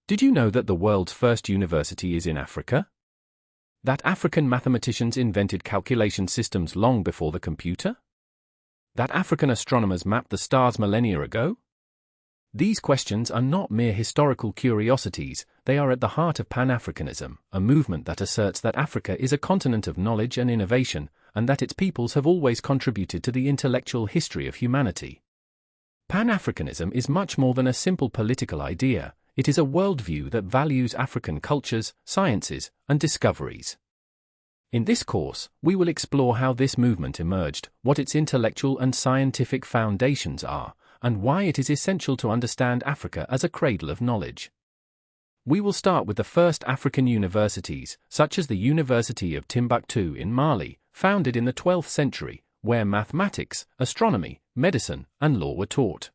Did you know that the world's first university is in Africa? That African mathematicians invented calculation systems long before the computer? That African astronomers mapped the stars millennia ago? These questions are not mere historical curiosities, they are at the heart of Pan-Africanism, a movement that asserts that Africa is a continent of knowledge and innovation, and that its peoples have always contributed to the intellectual history of humanity. Pan-Africanism is much more than a simple political idea. It is a worldview that values African cultures, sciences, and discoveries. In this course, we will explore how this movement emerged, what its intellectual and scientific foundations are, and why it is essential to understand Africa as a cradle of knowledge. We will start with the first African universities, such as the University of Timbuktu in Mali, founded in the 12th century, where mathematics, astronomy, medicine, and law were taught.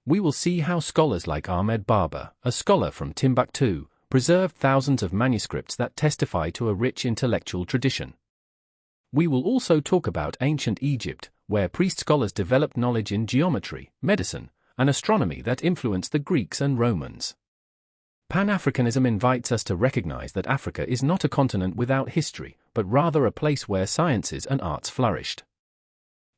We will see how scholars like Ahmed Baba, a scholar from Timbuktu, preserved thousands of manuscripts that testify to a rich intellectual tradition. We will also talk about ancient Egypt, where priest scholars developed knowledge in geometry, medicine, and astronomy that influenced the Greeks and Romans. Pan-Africanism invites us to recognize that Africa is not a continent without history, but rather a place where sciences and arts flourished.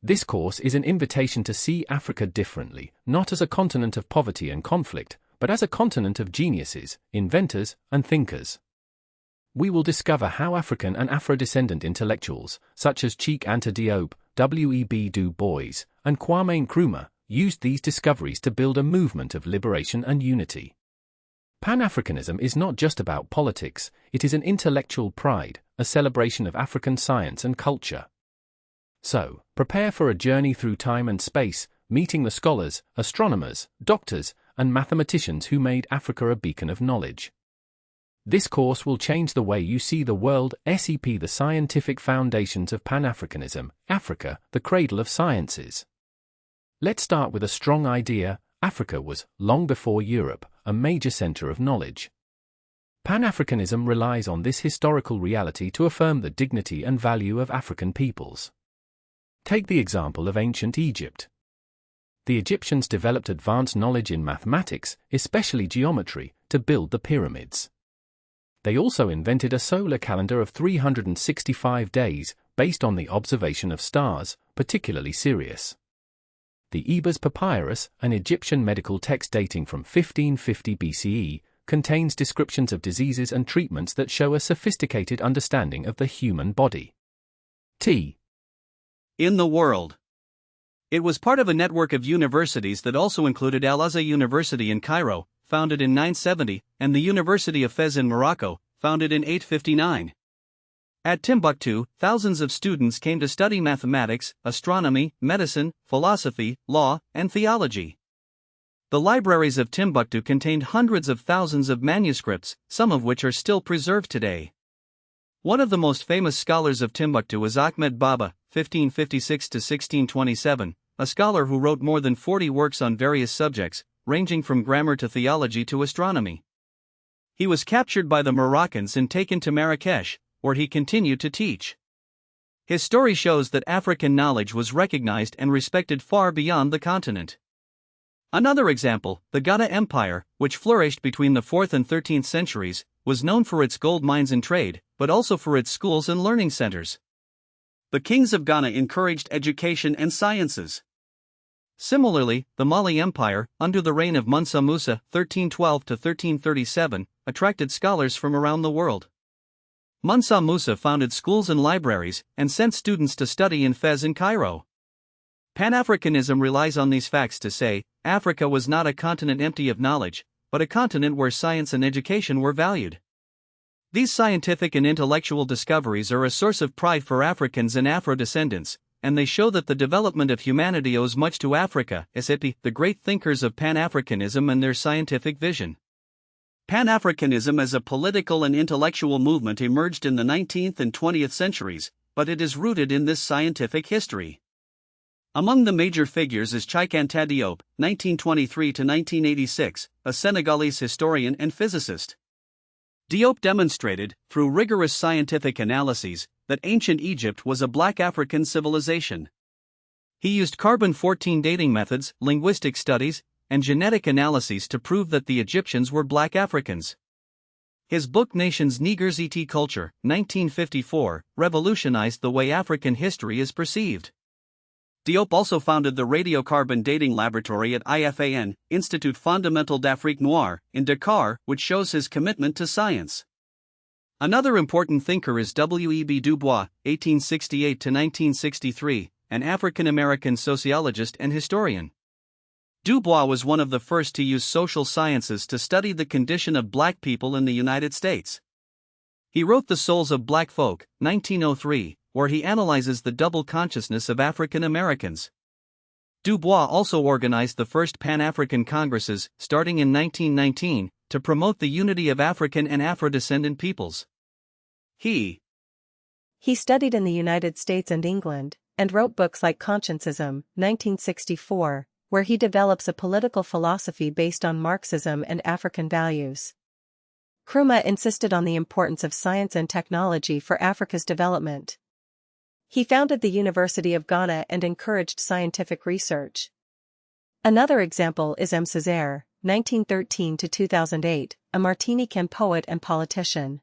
This course is an invitation to see Africa differently, not as a continent of poverty and conflict, but as a continent of geniuses, inventors, and thinkers. We will discover how African and Afro-descendant intellectuals, such as Cheikh Anta Diop, W.E.B. Du Bois, and Kwame Nkrumah, used these discoveries to build a movement of liberation and unity. Pan-Africanism is not just about politics, it is an intellectual pride, a celebration of African science and culture. So, prepare for a journey through time and space, meeting the scholars, astronomers, doctors, and mathematicians who made Africa a beacon of knowledge. This course will change the way you see the world. SEP, the scientific foundations of Pan-Africanism, Africa, the cradle of sciences. Let's start with a strong idea. Africa was, long before Europe, a major center of knowledge. Pan-Africanism relies on this historical reality to affirm the dignity and value of African peoples. Take the example of ancient Egypt. The Egyptians developed advanced knowledge in mathematics, especially geometry, to build the pyramids. They also invented a solar calendar of 365 days, based on the observation of stars, particularly Sirius. The Ebers Papyrus, an Egyptian medical text dating from 1550 BCE, contains descriptions of diseases and treatments that show a sophisticated understanding of the human body. In the world. It was part of a network of universities that also included Al-Azhar University in Cairo, founded in 970, and the University of Fez in Morocco, founded in 859. At Timbuktu, thousands of students came to study mathematics, astronomy, medicine, philosophy, law, and theology. The libraries of Timbuktu contained hundreds of thousands of manuscripts, some of which are still preserved today. One of the most famous scholars of Timbuktu is Ahmed Baba, 1556 to 1627, a scholar who wrote more than 40 works on various subjects, ranging from grammar to theology to astronomy. He was captured by the Moroccans and taken to Marrakesh, where he continued to teach. His story shows that African knowledge was recognized and respected far beyond the continent. Another example, the Ghana Empire, which flourished between the 4th and 13th centuries, was known for its gold mines and trade, but also for its schools and learning centers. The kings of Ghana encouraged education and sciences. Similarly, the Mali Empire, under the reign of Mansa Musa, 1312 to 1337, attracted scholars from around the world. Mansa Musa founded schools and libraries, and sent students to study in Fez and Cairo. Pan-Africanism relies on these facts to say, Africa was not a continent empty of knowledge, but a continent where science and education were valued. These scientific and intellectual discoveries are a source of pride for Africans and Afro-descendants, and they show that the development of humanity owes much to Africa, SEP, the great thinkers of Pan-Africanism and their scientific vision. Pan-Africanism as a political and intellectual movement emerged in the 19th and 20th centuries, but it is rooted in this scientific history. Among the major figures is Cheikh Anta Diop, 1923 to 1986, a Senegalese historian and physicist. Diop demonstrated, through rigorous scientific analyses, that ancient Egypt was a Black African civilization. He used carbon-14 dating methods, linguistic studies, and genetic analyses to prove that the Egyptians were black Africans. His book Nations Niggers et Culture, 1954, revolutionized the way African history is perceived. Diop also founded the radiocarbon dating laboratory at IFAN, Institut Fondamental d'Afrique Noire, in Dakar, which shows his commitment to science. Another important thinker is W.E.B. Du Bois, 1868–1963, an African-American sociologist and historian. Du Bois was one of the first to use social sciences to study the condition of black people in the United States. He wrote The Souls of Black Folk, 1903, where he analyzes the double consciousness of African Americans. Du Bois also organized the first Pan-African Congresses, starting in 1919, to promote the unity of African and Afro-descendant peoples. He studied in the United States and England, and wrote books like Consciencism, 1964, where he develops a political philosophy based on Marxism and African values. Nkrumah insisted on the importance of science and technology for Africa's development. He founded the University of Ghana and encouraged scientific research. Another example is M. Césaire, 1913–2008, a Martinican poet and politician.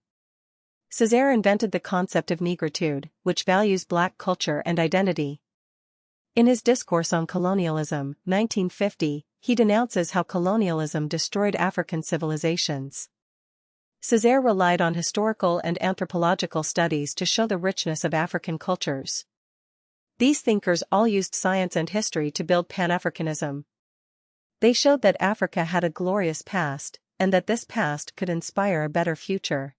Césaire invented the concept of negritude, which values black culture and identity. In his discourse on colonialism, 1950, he denounces how colonialism destroyed African civilizations. Césaire relied on historical and anthropological studies to show the richness of African cultures. These thinkers all used science and history to build Pan-Africanism. They showed that Africa had a glorious past, and that this past could inspire a better future.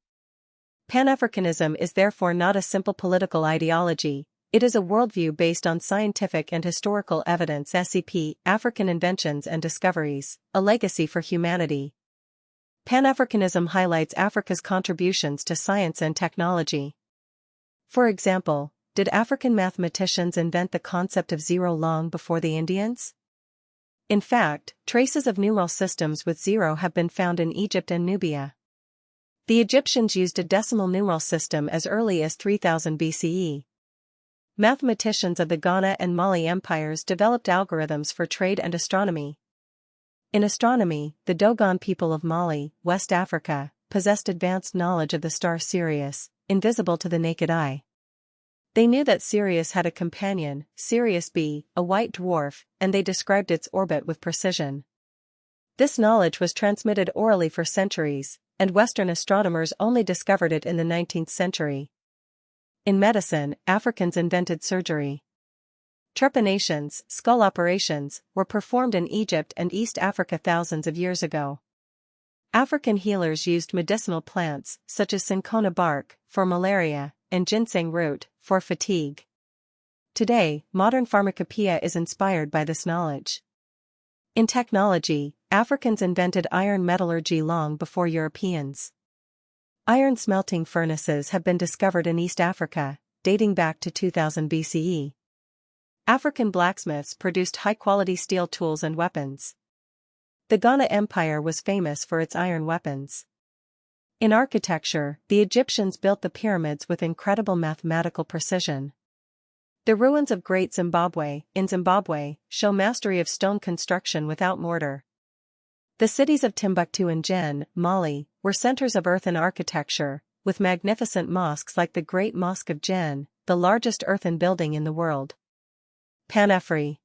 Pan-Africanism is therefore not a simple political ideology, it is a worldview based on scientific and historical evidence. SCP, African Inventions and Discoveries, a Legacy for Humanity. Pan-Africanism highlights Africa's contributions to science and technology. For example, did African mathematicians invent the concept of zero long before the Indians? In fact, traces of numeral systems with zero have been found in Egypt and Nubia. The Egyptians used a decimal numeral system as early as 3000 BCE. Mathematicians of the Ghana and Mali empires developed algorithms for trade and astronomy. In astronomy, the Dogon people of Mali, West Africa, possessed advanced knowledge of the star Sirius, invisible to the naked eye. They knew that Sirius had a companion, Sirius B, a white dwarf, and they described its orbit with precision. This knowledge was transmitted orally for centuries, and Western astronomers only discovered it in the 19th century. In medicine, Africans invented surgery. Trepanations, skull operations, were performed in Egypt and East Africa thousands of years ago. African healers used medicinal plants, such as cinchona bark, for malaria, and ginseng root, for fatigue. Today, modern pharmacopoeia is inspired by this knowledge. In technology, Africans invented iron metallurgy long before Europeans. Iron smelting furnaces have been discovered in East Africa, dating back to 2000 BCE. African blacksmiths produced high-quality steel tools and weapons. The Ghana Empire was famous for its iron weapons. In architecture, the Egyptians built the pyramids with incredible mathematical precision. The ruins of Great Zimbabwe, in Zimbabwe, show mastery of stone construction without mortar. The cities of Timbuktu and Djenné, Mali, were centers of earthen architecture, with magnificent mosques like the Great Mosque of Djenné, the largest earthen building in the world. Pan-Afri.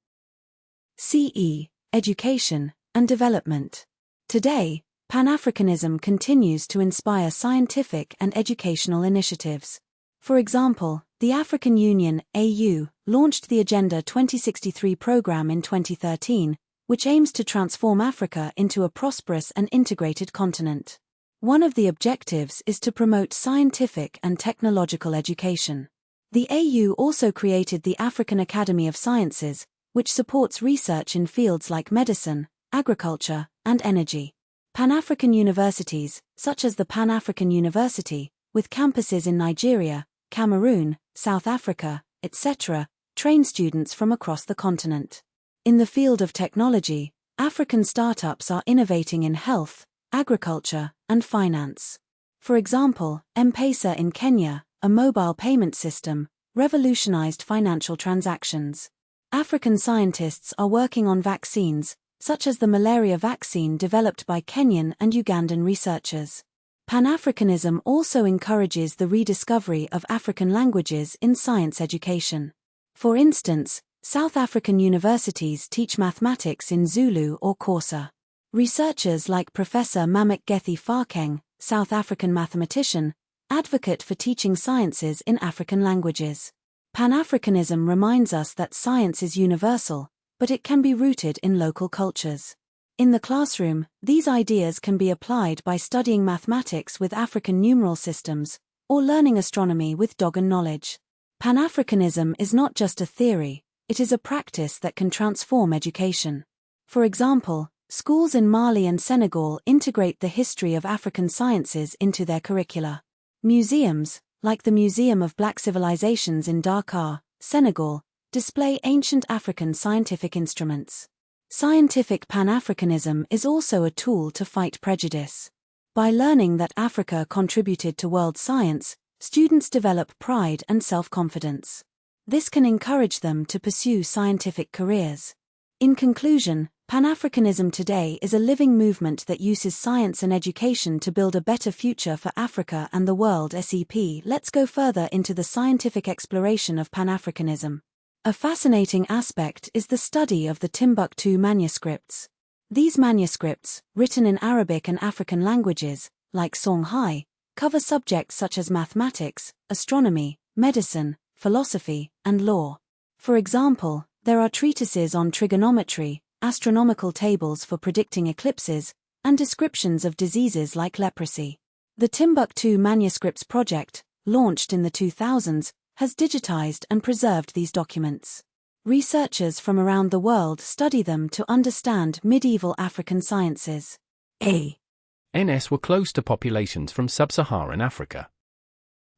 CE, Education and Development. Today, Pan-Africanism continues to inspire scientific and educational initiatives. For example, the African Union, AU, launched the Agenda 2063 program in 2013, which aims to transform Africa into a prosperous and integrated continent. One of the objectives is to promote scientific and technological education. The AU also created the African Academy of Sciences, which supports research in fields like medicine, agriculture, and energy. Pan-African universities, such as the Pan-African University, with campuses in Nigeria, Cameroon, South Africa, etc., train students from across the continent. In the field of technology, African startups are innovating in health, agriculture, and finance. For example, M-Pesa in Kenya, a mobile payment system, revolutionized financial transactions. African scientists are working on vaccines, such as the malaria vaccine developed by Kenyan and Ugandan researchers. Pan-Africanism also encourages the rediscovery of African languages in science education. For instance, South African universities teach mathematics in Zulu or Xhosa. Researchers like Professor Mamekgethi Phakeng, South African mathematician, advocate for teaching sciences in African languages. Pan-Africanism reminds us that science is universal, but it can be rooted in local cultures. In the classroom, these ideas can be applied by studying mathematics with African numeral systems, or learning astronomy with Dogon knowledge. Pan-Africanism is not just a theory, it is a practice that can transform education. For example, schools in Mali and Senegal integrate the history of African sciences into their curricula. Museums, like the Museum of Black Civilizations in Dakar, Senegal, display ancient African scientific instruments. Scientific Pan-Africanism is also a tool to fight prejudice. By learning that Africa contributed to world science, students develop pride and self-confidence. This can encourage them to pursue scientific careers. In conclusion, Pan-Africanism today is a living movement that uses science and education to build a better future for Africa and the world. Let's go further into the scientific exploration of Pan-Africanism. A fascinating aspect is the study of the Timbuktu manuscripts. These manuscripts, written in Arabic and African languages, like Songhai, cover subjects such as mathematics, astronomy, medicine, philosophy, and law. For example, there are treatises on trigonometry, astronomical tables for predicting eclipses, and descriptions of diseases like leprosy. The Timbuktu Manuscripts Project, launched in the 2000s, has digitized and preserved these documents. Researchers from around the world study them to understand medieval African sciences. NS were close to populations from sub-Saharan Africa.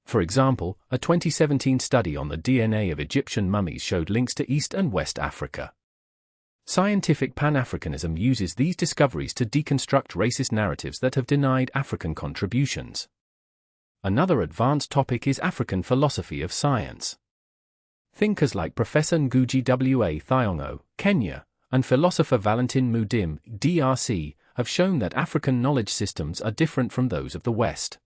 For example, a 2017 study on the DNA of Egyptian mummies showed links to East and West Africa. Scientific Pan-Africanism uses these discoveries to deconstruct racist narratives that have denied African contributions. Another advanced topic is African philosophy of science. Thinkers like Professor Ngugi wa Thiong'o, Kenya, and philosopher Valentin Mudim, DRC, have shown that African knowledge systems are different from those of the West.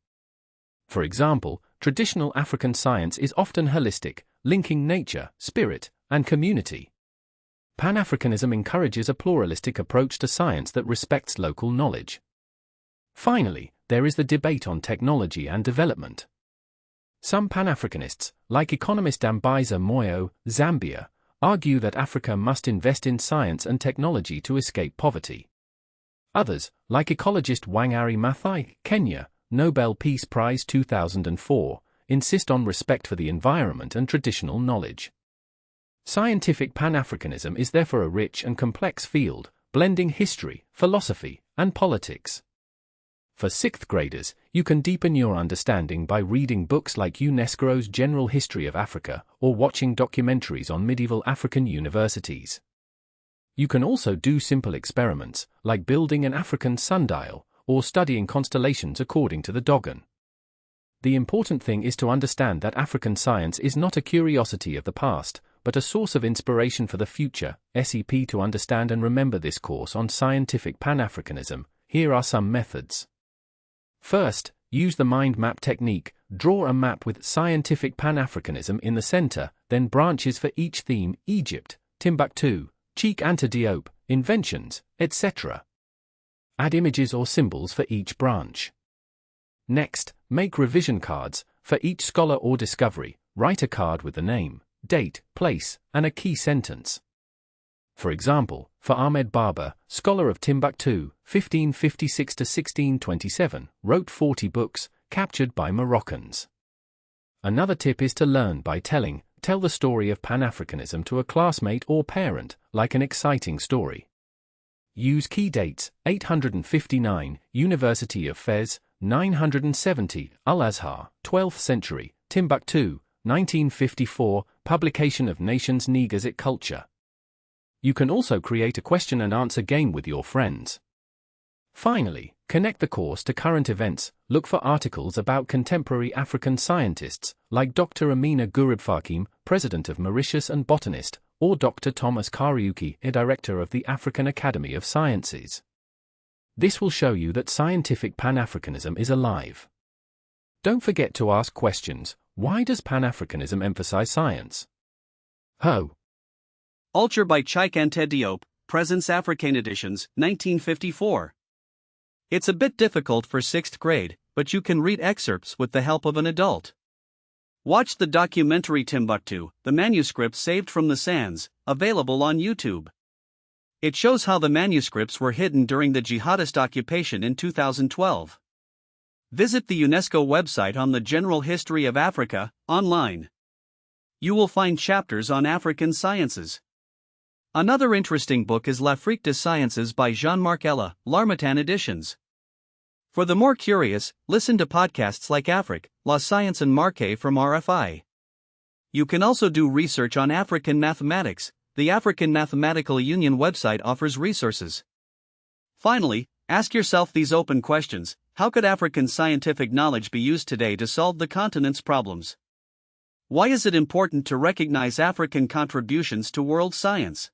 For example, traditional African science is often holistic, linking nature, spirit, and community. Pan-Africanism encourages a pluralistic approach to science that respects local knowledge. Finally, there is the debate on technology and development. Some Pan-Africanists, like economist Dambisa Moyo, Zambia, argue that Africa must invest in science and technology to escape poverty. Others, like ecologist Wangari Maathai, Kenya, Nobel Peace Prize 2004, insist on respect for the environment and traditional knowledge. Scientific Pan-Africanism is therefore a rich and complex field, blending history, philosophy, and politics. For 6th graders, you can deepen your understanding by reading books like UNESCO's General History of Africa or watching documentaries on medieval African universities. You can also do simple experiments, like building an African sundial or studying constellations according to the Dogon. The important thing is to understand that African science is not a curiosity of the past, but a source of inspiration for the future. To understand and remember this course on scientific Pan-Africanism, here are some methods. First, use the mind map technique. Draw a map with scientific Pan-Africanism in the center, then branches for each theme: Egypt, Timbuktu, Cheikh Anta Diop, inventions, etc. Add images or symbols for each branch. Next, make revision cards. For each scholar or discovery, write a card with the name, date, place, and a key sentence. For example, for Ahmed Baba, scholar of Timbuktu, 1556 to 1627, wrote 40 books, captured by Moroccans. Another tip is to learn by telling. Tell the story of Pan-Africanism to a classmate or parent, like an exciting story. Use key dates: 859, University of Fez, 970, Al-Azhar, 12th century, Timbuktu, 1954, publication of Nations Negazit Culture. You can also create a question and answer game with your friends. Finally, Connect the course to current events, look for articles about contemporary African scientists, like Dr. Amina Gurib-Fakim, president of Mauritius and botanist, or Dr. Thomas Kariuki, a director of the African Academy of Sciences. This will show you that scientific Pan-Africanism is alive. Don't forget to ask questions. Why does Pan-Africanism emphasize science? Ho! Ulcher by Chikante Diop, Presence Africaine Editions, 1954. It's a bit difficult for 6th grade, but you can read excerpts with the help of an adult. Watch the documentary Timbuktu, the manuscript saved from the sands, available on YouTube. It shows how the manuscripts were hidden during the jihadist occupation in 2012. Visit the UNESCO website on the General History of Africa, online. You will find chapters on African sciences. Another interesting book is L'Afrique des Sciences by Jean-Marc Ella, L'Harmattan Editions. For the more curious, listen to podcasts like Afrique, La Science and Marque from RFI. You can also do research on African mathematics. The African Mathematical Union website offers resources. Finally, ask yourself these open questions. How could African scientific knowledge be used today to solve the continent's problems? Why is it important to recognize African contributions to world science?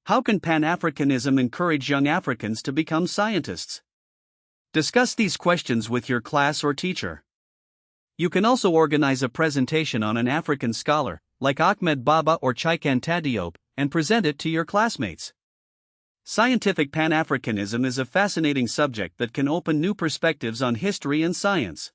How can Pan-Africanism encourage young Africans to become scientists? Discuss these questions with your class or teacher. You can also organize a presentation on an African scholar, like Ahmed Baba or Chikante Diop, and present it to your classmates. Scientific Pan-Africanism is a fascinating subject that can open new perspectives on history and science.